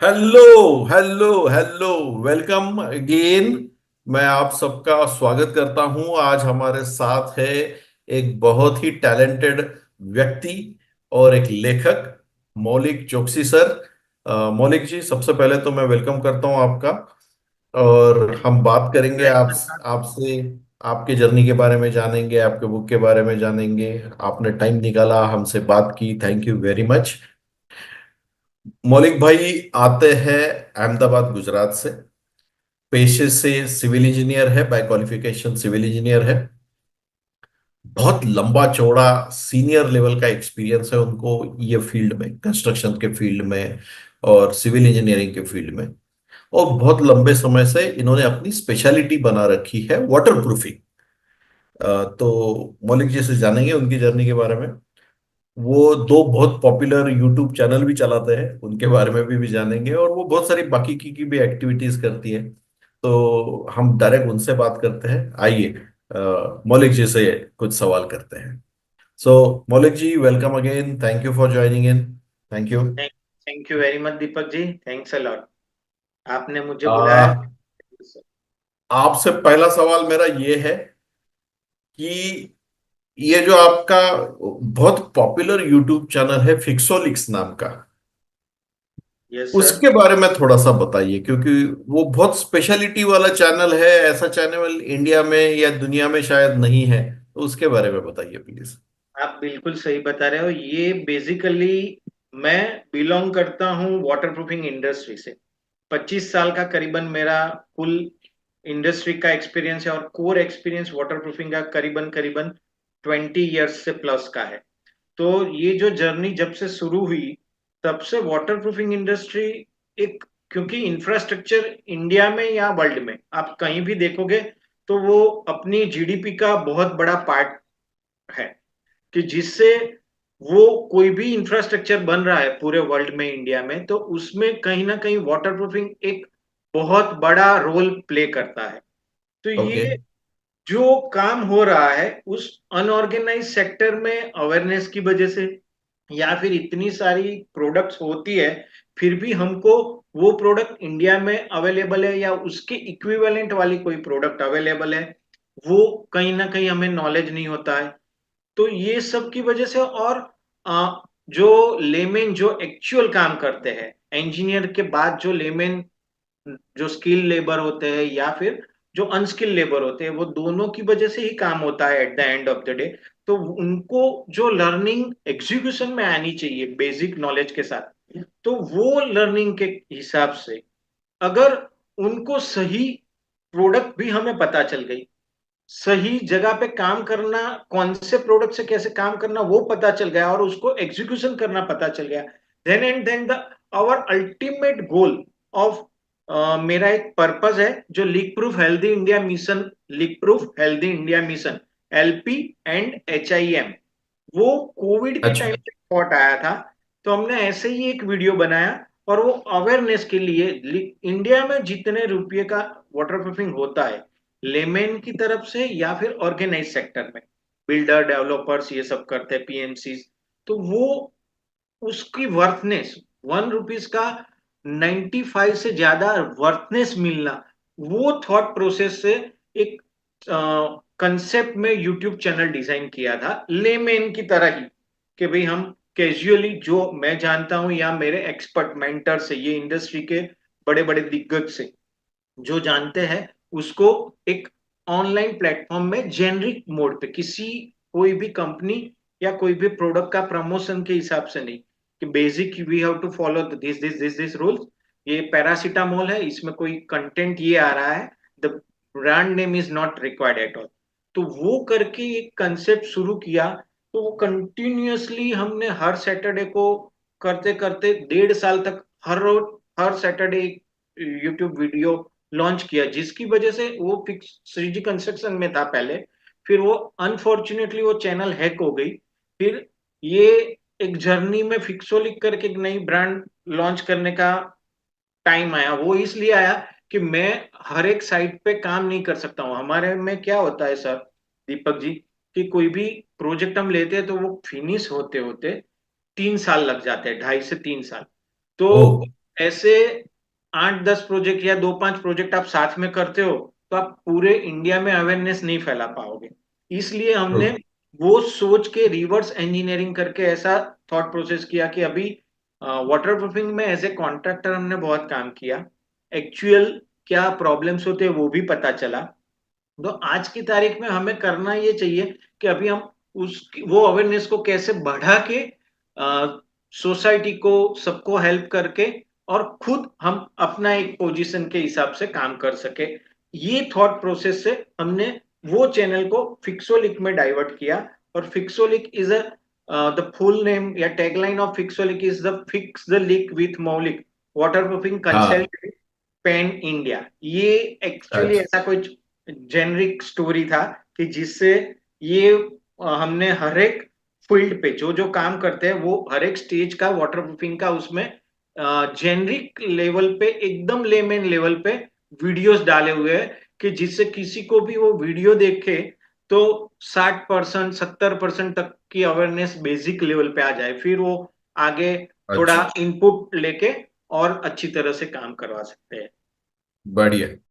Hello hello hello. Welcome again. मैं आप सबका स्वागत करता हूं। आज हमारे साथ है एक बहुत ही टैलेंटेड व्यक्ति और एक लेखक, मौलिक चौकसी सर। मौलिक जी, सबसे पहले तो मैं वेलकम करता हूं आपका। और हम बात करेंगे आपसे, आपके जर्नी के बारे में जानेंगे, आपके बुक के बारे में जानेंगे। आपने टाइम निकाला, हमसे बात की, थैंक यू वेरी मच। मौलिक भाई आते हैं अहमदाबाद, गुजरात से। पेशे से सिविल इंजीनियर है, बाय क्वालिफिकेशन सिविल इंजीनियर है। बहुत लंबा चौड़ा सीनियर लेवल का एक्सपीरियंस है उनको, ये फील्ड में, कंस्ट्रक्शन के फील्ड में और सिविल इंजीनियरिंग के फील्ड में। और बहुत लंबे समय से इन्होंने अपनी स्पेशलिटी बना रखी है वाटर प्रूफिंग। तो मौलिक जी से जानेंगे उनकी जर्नी के बारे में। वो दो बहुत पॉपुलर यूट्यूब चैनल भी चलाते हैं, उनके बारे में भी जानेंगे। और वो बहुत सारी बाकी की भी एक्टिविटीज करती है। तो हम डायरेक्ट उनसे बात करते हैं। आइए मौलिक जी से कुछ सवाल करते हैं। So Maulik ji, welcome again, thank you for joining in. Thank you. Thank you very much Deepak ji. Thanks a lot. आपने मुझे बुलाया। आपसे पहला सवाल मेरा ये है कि ये जो आपका बहुत पॉपुलर यूट्यूब चैनल है फिक्सोलिक्स नाम का, यस सर। उसके बारे में थोड़ा सा बताइए, क्योंकि वो बहुत स्पेशलिटी वाला चैनल है। ऐसा चैनल इंडिया में या दुनिया में शायद नहीं है। तो उसके बारे में बताइए प्लीज। आप बिल्कुल सही बता रहे हो। ये बेसिकली मैं बिलोंग करता हूँ वाटर प्रूफिंग इंडस्ट्री से। 25 साल का करीबन मेरा कुल इंडस्ट्री का एक्सपीरियंस है और कोर एक्सपीरियंस वाटर प्रूफिंग का करीबन करीबन 20 इयर्स से प्लस का है। तो ये जो जर्नी जब से शुरू हुई तब से वाटर प्रूफिंग इंडस्ट्री एक, क्योंकि इंफ्रास्ट्रक्चर इंडिया में या वर्ल्ड में आप कहीं भी देखोगे तो वो अपनी जीडीपी का बहुत बड़ा पार्ट है। कि जिससे वो कोई भी इंफ्रास्ट्रक्चर बन रहा है पूरे वर्ल्ड में, इंडिया में, तो उसमें कहीं ना कहीं वाटर प्रूफिंग एक बहुत बड़ा रोल प्ले करता है। तो ओके। ये जो काम हो रहा है उस अनऑर्गेनाइज सेक्टर में अवेयरनेस की वजह से, या फिर इतनी सारी प्रोडक्ट्स होती है फिर भी हमको वो प्रोडक्ट इंडिया में अवेलेबल है या उसके इक्विवेलेंट वाली कोई प्रोडक्ट अवेलेबल है, वो कहीं ना कहीं हमें नॉलेज नहीं होता है। तो ये सब की वजह से, और जो लेमेन जो एक्चुअल काम करते हैं, इंजीनियर के बाद जो लेमेन जो स्किल लेबर होते हैं या फिर जो अनस्किल लेबर होते हैं, वो दोनों की वजह से ही काम होता है at the end of the day. तो उनको जो लर्निंग एग्जीक्यूशन में आनी चाहिए बेसिक नॉलेज के साथ, तो वो लर्निंग के हिसाब से अगर उनको सही प्रोडक्ट भी हमें पता चल गई, सही जगह पे काम करना, कौन से प्रोडक्ट से कैसे काम करना वो पता चल गया और उसको एग्जीक्यूशन करना पता चल गया, then and then the our ultimate goal of, मेरा एक पर्पस है जो leak proof healthy India mission, leak proof healthy India mission, LP and HIM, वो कोविड के अच्छा। टाइम पे थॉट आया था। तो हमने ऐसे ही एक वीडियो बनाया और वो अवेयरनेस के लिए, इंडिया में जितने रुपये का वाटर प्रूफिंग होता है लेमेन की तरफ से या फिर ऑर्गेनाइज सेक्टर में, बिल्डर डेवलपर्स ये सब करते हैं, पीएमसी, तो वो उसकी वर्थनेस, 1 रुपीज का 95 से ज्यादा वर्थनेस मिलना, वो थॉट प्रोसेस से एक कंसेप्ट में यूट्यूब चैनल डिजाइन किया था लेमेन की तरह ही। कि भाई हम कैजुअली जो मैं जानता हूं या मेरे एक्सपर्ट मेंटर से, ये इंडस्ट्री के बड़े बड़े दिग्गज से जो जानते हैं, उसको एक ऑनलाइन प्लेटफॉर्म में जेनरिक मोड पे, किसी कोई भी कंपनी या कोई भी प्रोडक्ट का प्रमोशन के हिसाब से नहीं, कि basic we have to follow this this this this rules. ये पैरासीटामोल है, इसमें कोई कंटेंट ये आ रहा है, the brand name is not required at all. तो वो करके एक कंसेप्ट शुरू किया। तो वो कंटिन्यूअसली हमने हर सैटरडे को करते करते 1.5 साल तक हर रोज, हर सैटरडे यूट्यूब वीडियो लॉन्च किया, जिसकी वजह से वो फिक्स 3G कंस्ट्रक्शन में था पहले, फिर वो अनफॉर्चुनेटली वो चैनल हैक हो गई। फिर ये एक जर्नी में फिक्सोलिक करके एक नई ब्रांड लॉन्च करने का टाइम आया। वो इसलिए आया कि मैं हर एक साइट पे काम नहीं कर सकता हूँ। हमारे में क्या होता है सर, दीपक जी, कि कोई भी प्रोजेक्ट हम लेते हैं तो वो फिनिश होते होते 3 साल लग जाते हैं, 2.5 से 3 साल। तो ओ। ऐसे 8-10 प्रोजेक्ट या 2-5 प्रोजेक्ट आप साथ में करते हो तो आप पूरे इंडिया में अवेयरनेस नहीं फैला पाओगे। इसलिए हमने ओके। वो सोच के रिवर्स इंजीनियरिंग करके ऐसा थॉट प्रोसेस किया कि अभी वाटर प्रूफिंग में एज ए कॉन्ट्रैक्टर हमने बहुत काम किया, एक्चुअल क्या प्रॉब्लम्स होते हैं वो भी पता चला। तो आज की तारीख में हमें करना ये चाहिए कि अभी हम उस वो अवेयरनेस को कैसे बढ़ा के सोसाइटी को सबको हेल्प करके और खुद हम अपना एक पोजीशन के हिसाब से काम कर सके। ये थॉट प्रोसेस से हमने वो चैनल को फिक्सोलिक में डाइवर्ट किया। और Fixolic is a the full name या tagline of Fixolic is the fix the leak with Maulik water proofing हाँ। Consultant pan India. ये एक्चुअली अच्छा। ऐसा कुछ जेनरिक स्टोरी था कि जिससे ये हमने हर एक फील्ड पे जो जो काम करते हैं वो हर एक स्टेज का वाटर प्रूफिंग का उसमें जेनरिक लेवल पे एकदम लेमैन लेवल पे वीडियोस डाले हुए हैं कि जिससे किसी को भी वो वीडियो देखे तो 60% 70% तक की अवेयरनेस बेसिक लेवल पे आ जाए, फिर वो आगे थोड़ा अच्छा। इनपुट लेके और अच्छी तरह से काम करवा सकते हैं। बढ़िया।